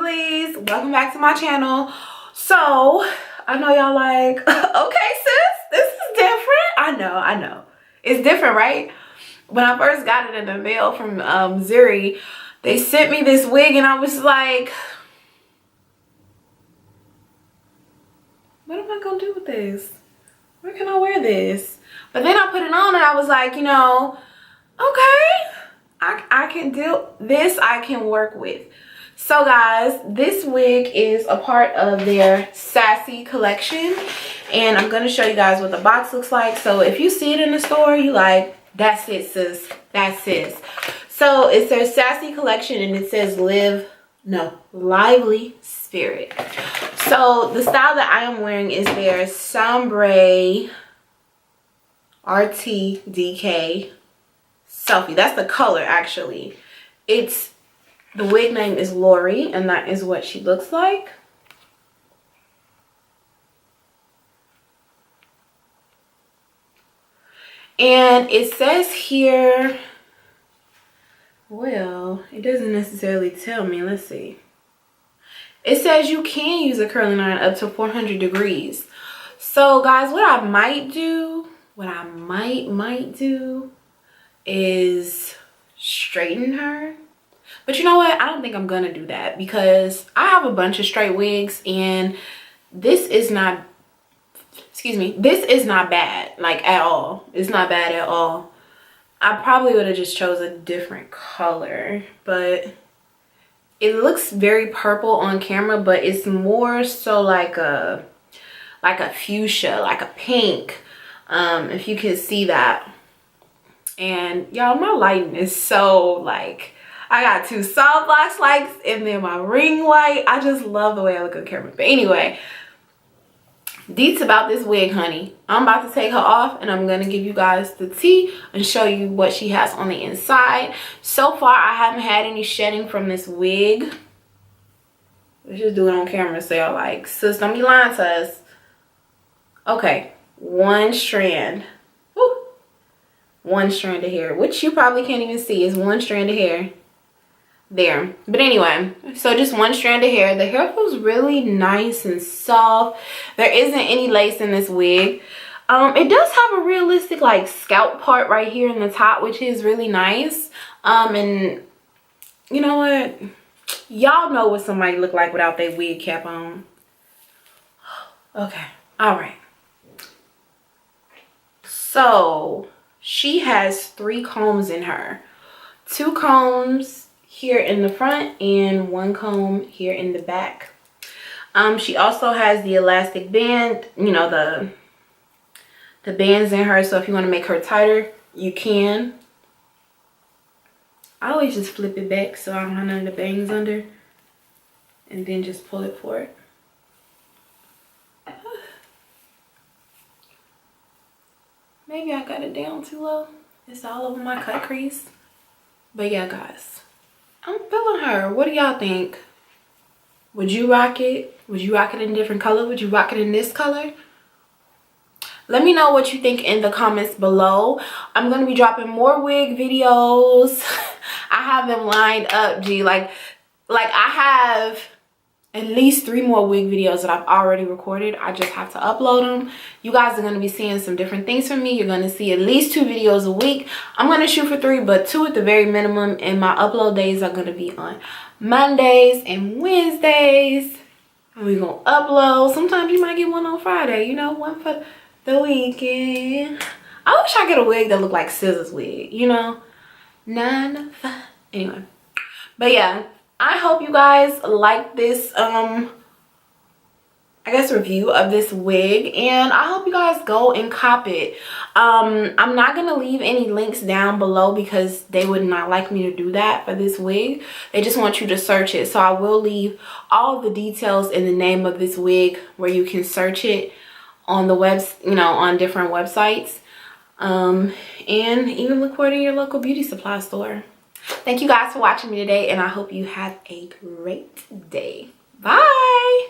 uglies, welcome back to my channel. So I know y'all like, okay sis, this is different. I know it's different, right? When I first got it in the mail from ZURY, they sent me this wig and I was like, what am I gonna do with this? Where can I wear this? But then I put it on and I was like, you know, okay, I can do this. I can work with. So guys, this wig is a part of their Sassy collection, and I'm gonna show you guys what the box looks like. So if you see it in the store, you like, that's it sis, that's it. So it's their Sassy collection and it says lively spirit. So the style that I am wearing is their Sombre RTDK selfie. That's the color actually. The wig name is Lori, and that is what she looks like. And it says here, well, it doesn't necessarily tell me. Let's see. It says you can use a curling iron up to 400 degrees. So guys, what I might do, is straighten her. But you know what? I don't think I'm gonna do that because I have a bunch of straight wigs and this is not, this is not bad, like at all. It's not bad at all. I probably would have just chose a different color, but it looks very purple on camera, but it's more so like a fuchsia, like a pink, if you can see that. And y'all, my lighting is so like, I got two soft box lights and then my ring light. I just love the way I look on camera. But anyway, deets about this wig, honey. I'm about to take her off and I'm gonna give you guys the tea and show you what she has on the inside. So far, I haven't had any shedding from this wig. Let's just do it on camera so y'all like, sis, don't be lying to us. Okay, one strand. Woo. One strand of hair, which you probably can't even see, is one strand of hair there. But anyway, so just one strand of hair. The hair feels really nice and soft. There isn't any lace in this wig. It does have a realistic like scalp part right here in the top, which is really nice. And you know what, y'all know what somebody look like without their wig cap on. Okay, all right. So she has 3 combs in her. 2 combs here in the front and 1 comb here in the back. She also has the elastic band, you know, the bands in her, so if you want to make her tighter, you can. I always just flip it back so I don't have none of the bangs under, and then just pull it forward. Maybe I got it down too low. It's all over my cut crease. But yeah, guys, I'm feeling her. What do y'all think? Would you rock it? Would you rock it in a different color? Would you rock it in this color? Let me know what you think in the comments below. I'm going to be dropping more wig videos. I have them lined up, G. Like I have at least 3 more wig videos that I've already recorded. I just have to upload them. You guys are going to be seeing some different things from me. You're going to see at least 2 videos a week. I'm going to shoot for 3, but 2 at the very minimum. And my upload days are going to be on Mondays and Wednesdays. And we're going to upload. Sometimes you might get one on Friday. You know, one for the weekend. I wish I could get a wig that looked like Scissor's wig. You know, 9 to 5. Anyway. But yeah. I hope you guys like this, I guess, review of this wig. And I hope you guys go and cop it. I'm not going to leave any links down below because they would not like me to do that for this wig. They just want you to search it. So I will leave all of the details in the name of this wig where you can search it on the webs, you know, on different websites. And even look for it in your local beauty supply store. Thank you guys for watching me today, and I hope you have a great day. Bye.